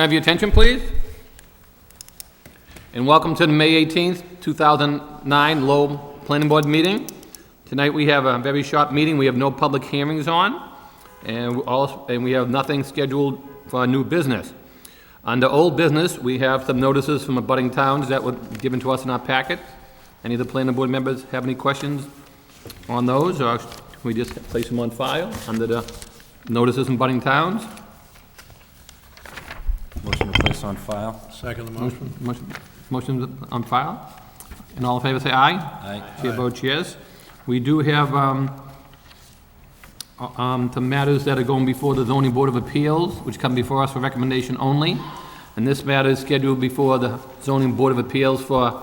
Can I have your attention, please? And welcome to the May 18th, 2009 Lowell Planning Board meeting. Tonight we have a very short meeting. We have no public hearings on, and we have nothing scheduled for new business. Under old business, we have some notices from abutting towns that were given to us in our packet. Any of the planning board members have any questions on those, or can we just place them on file under the notices from abutting towns? Motion to place on file. Second the motion. Motion on file? And all in favor say aye. Aye. Chair votes yes. We do have some matters that are going before the Zoning Board of Appeals, which come before us for recommendation only. And this matter is scheduled before the Zoning Board of Appeals for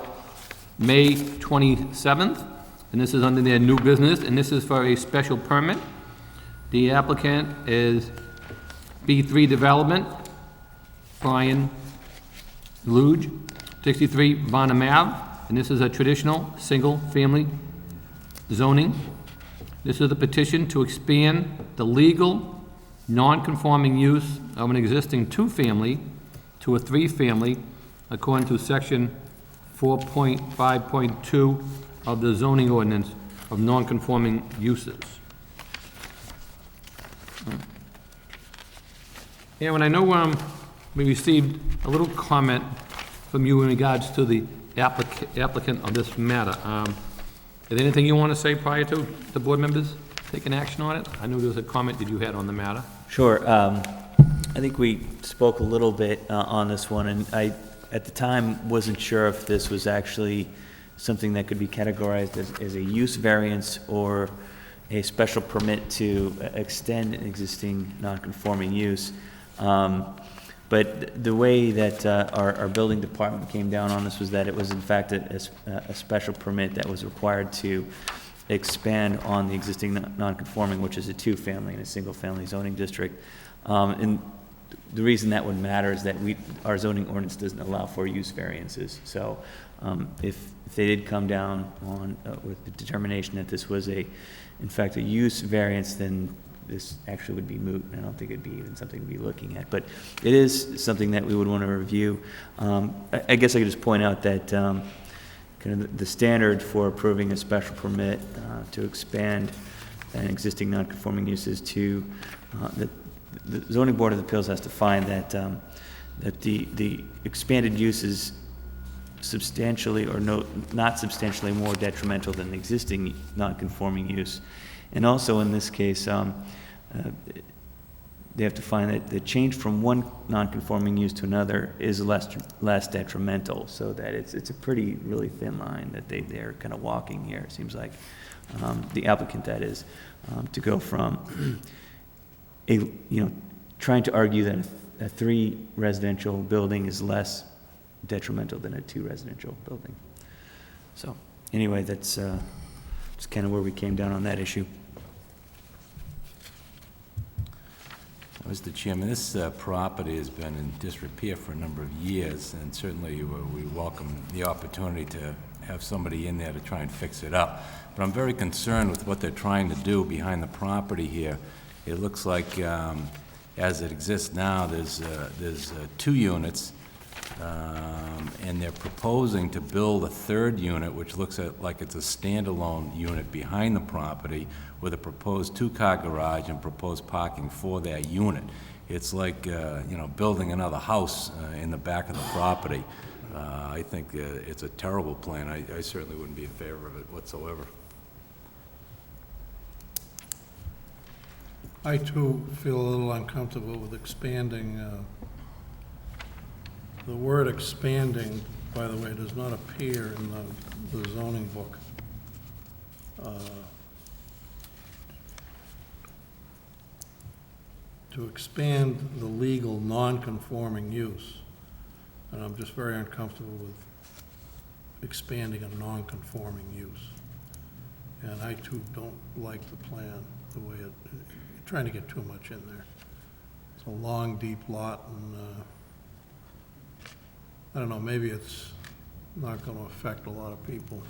May 27th. And this is under their new business, and this is for a special permit. The applicant is B3 Development, Brian Luge, 63 Varnum Ave, and this is a traditional single-family zoning. This is a petition to expand the legal non-conforming use of an existing two-family to a three-family according to section 4.5.2 of the zoning ordinance of non-conforming uses. Yeah, and I know we received a little comment from you in regards to the applicant of this matter. Is there anything you want to say prior to the board members taking action on it? I knew there was a comment that you had on the matter. Sure. I think we spoke a little bit on this one, and I, at the time, wasn't sure if this was actually something that could be categorized as a use variance or a special permit to extend an existing non-conforming use. But the way that our building department came down on this was that it was in fact a special permit that was required to expand on the existing non-conforming, which is a two-family in a single-family zoning district. And the reason that would matter is that our zoning ordinance doesn't allow for use variances. So if they did come down on with the determination that this was in fact a use variance, then this actually would be moot, and I don't think it'd be even something to be looking at. But it is something that we would want to review. I guess I could just point out that kind of the standard for approving a special permit to expand an existing non-conforming use is to the Zoning Board of Appeals has to find that that the expanded use is substantially or not substantially more detrimental than the existing non-conforming use. And also in this case, they have to find that the change from one non-conforming use to another is less detrimental, so that it's a really thin line that they're kind of walking here. It seems like the applicant, that is, to go from trying to argue that a 3 residential building is less detrimental than a 2 residential building. So anyway, that's kind of where we came down on that issue. Mr. Chairman, this property has been in disrepair for a number of years, and certainly we welcome the opportunity to have somebody in there to try and fix it up. But I'm very concerned with what they're trying to do behind the property here. It looks like, as it exists now, there's 2 units, and they're proposing to build a 3rd unit, which looks like it's a standalone unit behind the property with a proposed 2-car garage and proposed parking for that unit. It's like, building another house in the back of the property. I think it's a terrible plan. I certainly wouldn't be in favor of it whatsoever. I too feel a little uncomfortable with expanding. The word expanding, by the way, does not appear in the zoning book. To expand the legal non-conforming use, and I'm just very uncomfortable with expanding a non-conforming use. And I too don't like the plan, the way you're trying to get too much in there. It's a long, deep lot, and I don't know, maybe it's not going to affect a lot of people,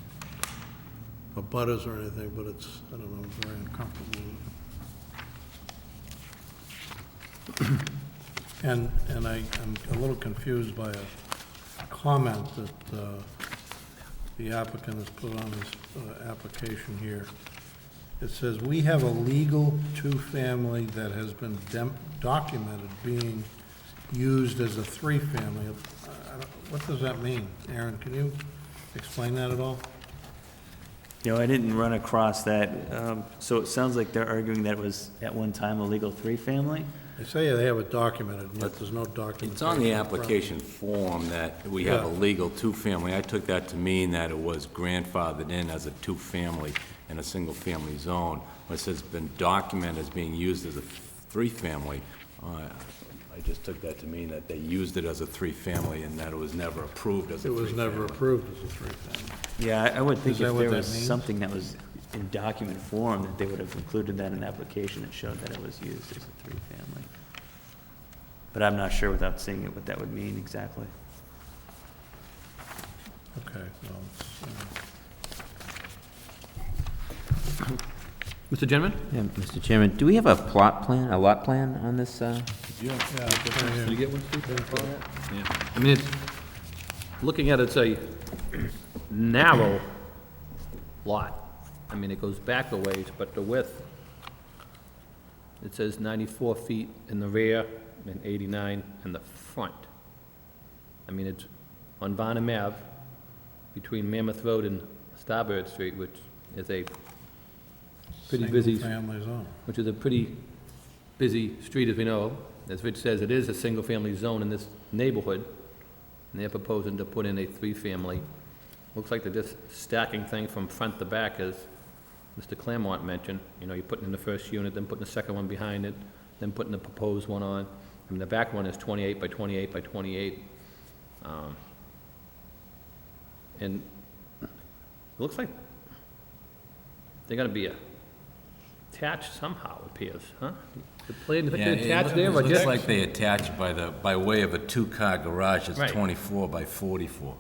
or butters or anything, but it's, I don't know, I'm very uncomfortable with it. And I'm a little confused by a comment that the applicant has put on his application here. It says, "We have a legal two-family that has been documented being used as a three-family." What does that mean? Aaron, can you explain that at all? You know, I didn't run across that. So it sounds like they're arguing that it was at one time a legal three-family? They say they have it documented, and yet there's no documentation. It's on the in front. application form that we have a Yeah. legal two-family. I took that to mean that it was grandfathered in as a two-family in a single-family zone. When it says been documented as being used as a three-family, I just took that to mean that they used it as a three-family and that it was never approved as a It three-family. was never approved as a three-family. Yeah, I would think Is that if what there that was means? something that was in document form, that they would have included that in the application that showed that it was used as a three-family. But I'm not sure without seeing it what that would mean exactly. Okay, well, Mr. Gentleman? Yeah, Mr. Chairman, do we have a plot plan, a lot plan on this? yeah, it's right Did you here. get one, Steve? Yeah. I mean, it's, looking at it, it's a narrow lot. I mean, it goes back a ways, but the width, it says 94 feet in the rear and 89 in the front. I mean, it's on Varnum Ave, between Mammoth Road and Starbird Street, which is a pretty busy, Single-family zone. which is a pretty busy street, as we know. As Rich says, it is a single-family zone in this neighborhood, and they're proposing to put in a three-family. Looks like they're just stacking things from front to back, as Mr. Claremont mentioned. You know, you're putting in the first unit, then putting the second one behind it, then putting the proposed one on. I mean, the back one is 28 by 28 by 28. And it looks like they're gonna be attached somehow, it appears, huh? The plan, you think Yeah, they're attached there, it or looks just? like they attach by way of a two-car garage. It's Right. 24 by 44.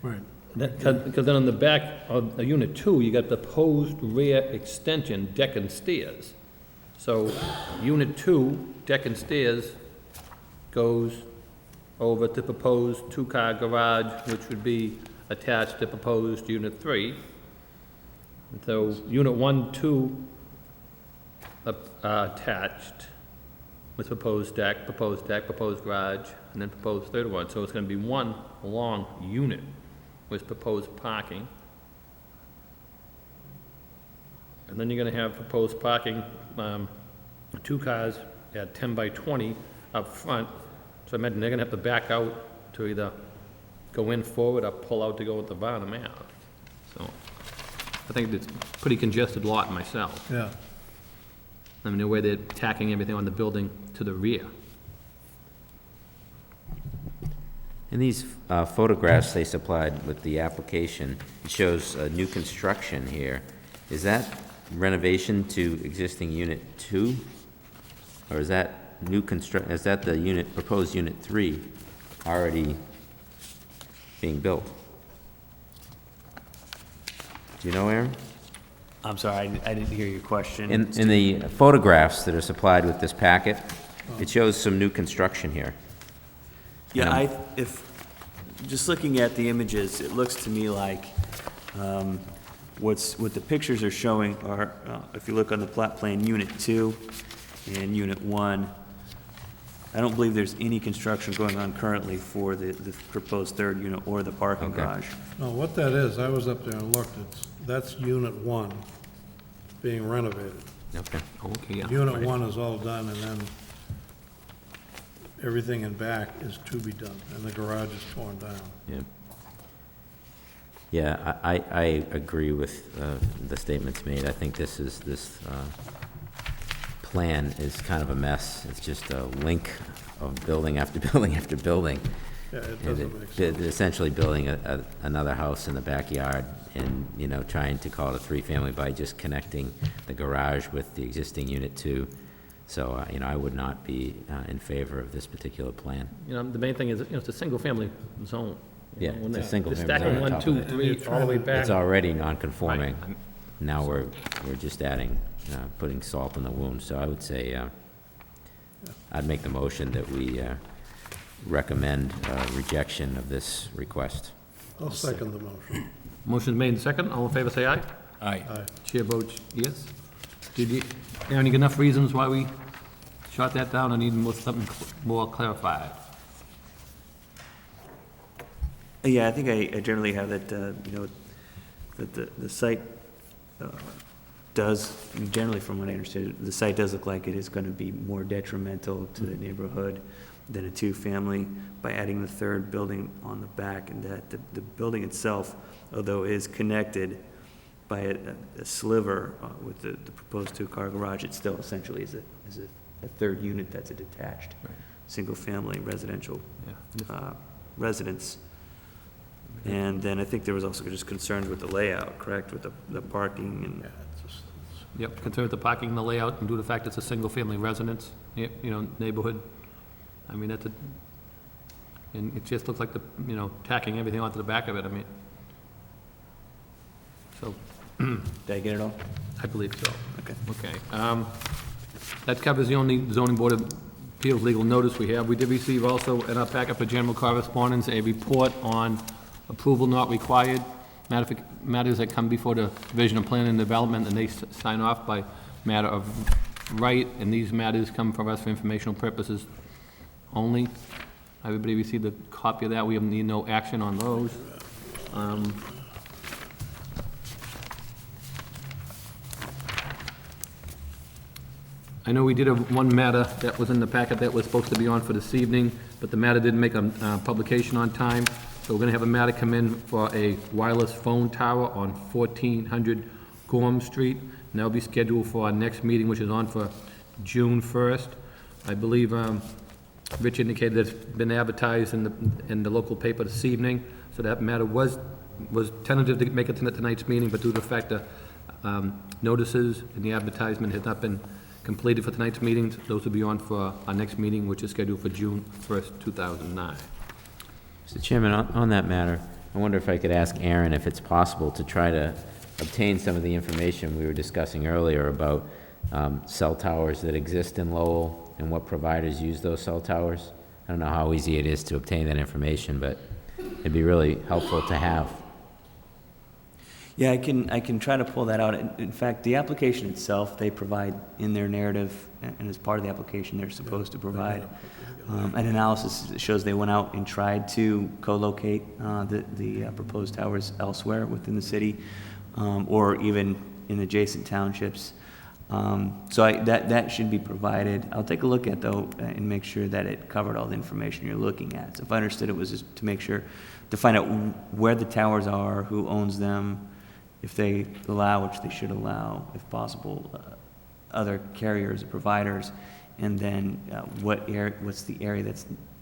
Right. Because then on the back of unit 2, you got the proposed rear extension, deck and stairs. So unit 2, deck and stairs, goes over to proposed two-car garage, which would be attached to proposed unit 3. And so unit 1, 2 are attached with proposed deck, proposed garage, and then proposed third one. So it's gonna be one long unit with proposed parking. And then you're gonna have proposed parking, 2 cars at 10 by 20 up front. So I imagine they're gonna have to back out to either go in forward or pull out to go with the bottom out. So I think it's a pretty congested lot myself. Yeah, I mean, the way they're tacking everything on the building to the rear. In these photographs they supplied with the application, it shows new construction here. Is that renovation to existing unit 2? Or is that is that the unit, proposed unit 3 already being built? Do you know, Aaron? I'm sorry, I didn't hear your question. In the photographs that are supplied with this packet, it shows some new construction here. Yeah, if, just looking at the images, it looks to me like, what the pictures are showing are, if you look on the plot plan, Unit 2 and Unit 1, I don't believe there's any construction going on currently for the proposed third unit or the parking Okay. garage. no, what that is, I was up there and looked, that's unit 1 being renovated. Okay. Okay, yeah. Unit right. 1 is all done, and then everything in back is to be done, and the garage is torn down. Yeah. Yeah, I agree with the statements made. I think this plan is kind of a mess. It's just a link of building after building after building. Yeah, it And doesn't make sense. essentially building another house in the backyard and, you know, trying to call it a three-family by just connecting the garage with the existing unit 2. So, you know, I would not be in favor of this particular plan. You know, the main thing is, you know, it's a single-family zone. You Yeah, know, when it's a they're single-family stacking zone on 1, top 2, of it. 3, all the way back. It's already non-conforming. Right. Now we're just adding, putting salt in the wound. So I would say, I'd make the motion that we recommend rejection of this request. I'll second the motion. Motion's made and second. All in favor, say aye. Aye. Aye. Chair votes yes. Aaron, you got enough reasons why we shot that down? I need something more clarified. Yeah, I think I generally have that, that the site does, generally from what I understand, the site does look like it is going to be more detrimental to the neighborhood than a two-family by adding the third building on the back, and that the building itself, although is connected by a sliver with the proposed two-car garage, it still essentially is a third unit that's a detached, Right. single-family residential Yeah. residence. And then I think there was also just concerns with the layout, correct, with the parking and, Yeah, it's just, Yep, concerned with the parking and the layout, and due to the fact it's a single-family residence, neighborhood. I mean, and it just looks like tacking everything onto the back of it, I mean. So, did I get it all? I believe so. Okay. Okay. That covers the only zoning board of appeals legal notice we have. We did receive also in our packet for general correspondence, a report on approval not required, matters that come before the Division of Planning and Development, and they sign off by matter of right, and these matters come from us for informational purposes only. Everybody received a copy of that. We need no action on those. I know we did have one matter that was in the packet that was supposed to be on for this evening, but the matter didn't make a publication on time. So we're gonna have a matter come in for a wireless phone tower on 1400 Gorham Street. And that'll be scheduled for our next meeting, which is on for June 1st. I believe, Rich indicated that it's been advertised in the local paper this evening. So that matter was tentative to make it to tonight's meeting, but due to the fact that notices and the advertisement has not been completed for tonight's meetings, those will be on for our next meeting, which is scheduled for June 1st, 2009. Mr. Chairman, on that matter, I wonder if I could ask Aaron if it's possible to try to obtain some of the information we were discussing earlier about cell towers that exist in Lowell and what providers use those cell towers. I don't know how easy it is to obtain that information, but it'd be really helpful to have. Yeah, I can try to pull that out. In fact, the application itself, they provide in their narrative, and as part of the application, they're supposed to provide an analysis that shows they went out and tried to co-locate the proposed towers elsewhere within the city, or even in adjacent townships. So that should be provided. I'll take a look at, though, and make sure that it covered all the information you're looking at. So if I understood it was just to make sure, to find out where the towers are, who owns them, if they allow, which they should allow, if possible, other carriers or providers, and then what's the area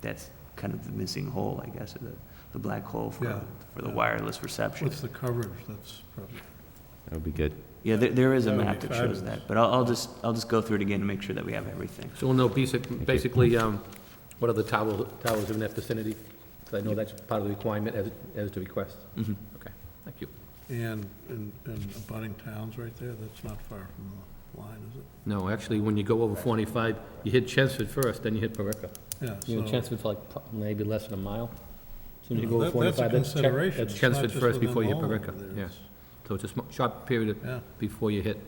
that's kind of the missing hole, I guess, or the black hole for the wireless reception. what's the coverage? That's probably, That would be good. Yeah, there is a That would map be that shows fabulous. that, but I'll just go through it again to make sure that we have everything. So we'll know basically, what are the towers in that vicinity? Because I know that's part of the requirement as the request. Mhm. Okay, thank you. and abutting towns right there, that's not far from the line, is it? No, actually, when you go over 45, you hit Chelmsford first, then you hit Barica. Yeah, You're in so, Chelmsford for like maybe less than a mile. As soon as you No, go over that's a 45, consideration. that's It's not Chelmsford just first before you hit within Barica. Lowell, Yeah, there's- so it's a short period Yeah, before you hit,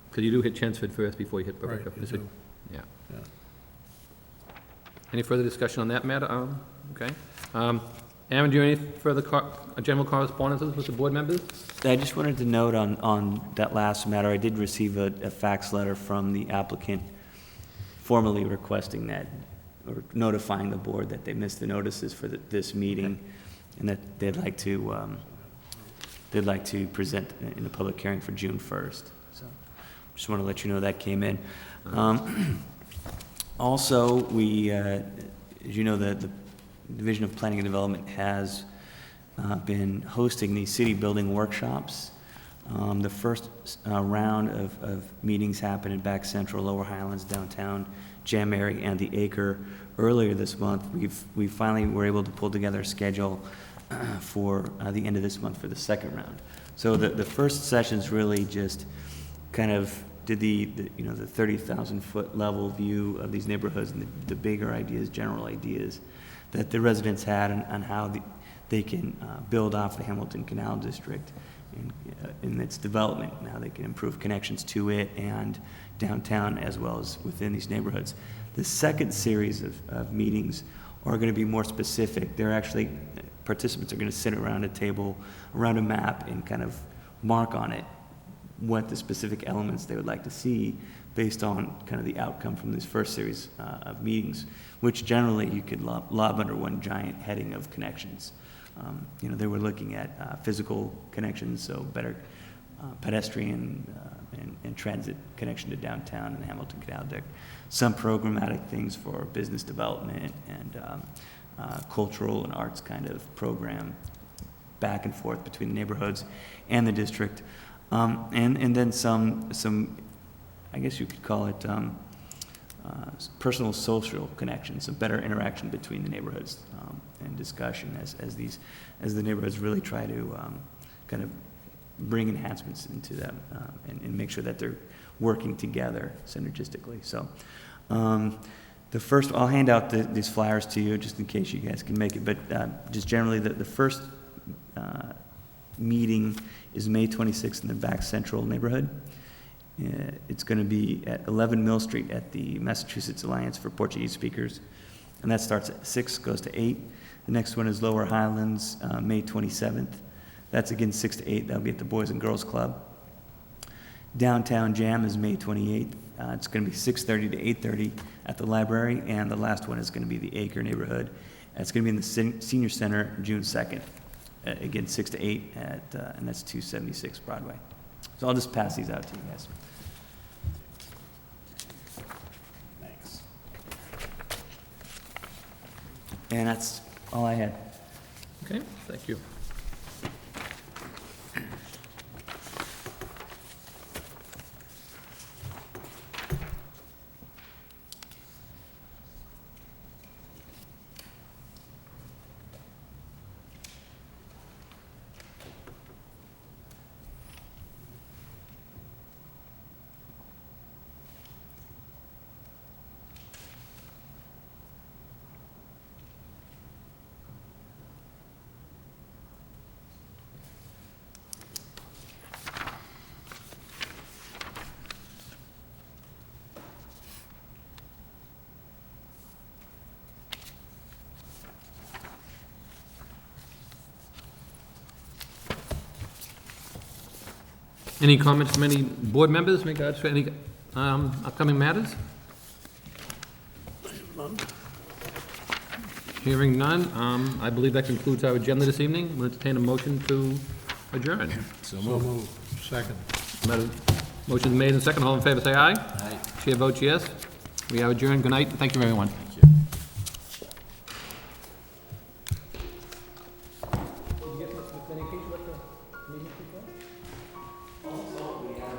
because you do hit Chelmsford first before you hit right, Barica. you do, Yeah. yeah. Any further discussion on that matter? Okay. Aaron, do you have any further general correspondences with the board members? I just wanted to note on that last matter, I did receive a fax letter from the applicant formally requesting that, or notifying the board that they missed the notices for this meeting, and that they'd like to present in a public hearing for June 1st. So, just want to let you know that came in. Also, as you know, the Division of Planning and Development has been hosting these city building workshops. The first round of meetings happened in Back Central, Lower Highlands, downtown, Jamairy, and the Acre earlier this month. We finally were able to pull together a schedule for the end of this month for the second round. So the first session's really just kind of did you know, the 30,000-foot level view of these neighborhoods and the bigger ideas, general ideas that the residents had on how they can build off the Hamilton Canal District in its development, and how they can improve connections to it and downtown as well as within these neighborhoods. The second series of meetings are going to be more specific. They're actually, participants are going to sit around a table, around a map, and kind of mark on it what the specific elements they would like to see based on kind of the outcome from this first series of meetings, which generally you could lob under one giant heading of connections. You know, they were looking at physical connections, so better pedestrian and transit connection to downtown and the Hamilton Canal District. Some programmatic things for business development and cultural and arts kind of program back and forth between the neighborhoods and the district. And then some, I guess you could call it personal social connections, a better interaction between the neighborhoods and discussion as the neighborhoods really try to kind of bring enhancements into them and make sure that they're working together synergistically. So the first, I'll hand out these flyers to you just in case you guys can make it, but just generally the first meeting is May 26th in the Back Central neighborhood. It's going to be at 11 Mill Street at the Massachusetts Alliance for Portuguese Speakers, and that starts at 6, goes to 8. The next one is Lower Highlands, May 27th. That's again 6 to 8. That'll be at the Boys and Girls Club. Downtown Jam is May 28th. It's going to be 6:30 to 8:30 at the library, and the last one is going to be the Acre neighborhood. It's going to be in the Senior Center June 2nd. Again, 6 to 8 and that's 276 Broadway. So I'll just pass these out to you guys. Thanks. And that's all I had. Okay, thank you. Any comments from any board members in regards to any upcoming matters? Hearing none, I believe that concludes our agenda this evening. We'll entertain a motion to adjourn. So moved. Second. Motion made and second. All in favor, say aye. Aye. Chair votes yes. We are adjourned. Good night. Thank you, everyone. Did you get any case what the meeting before? Also, we have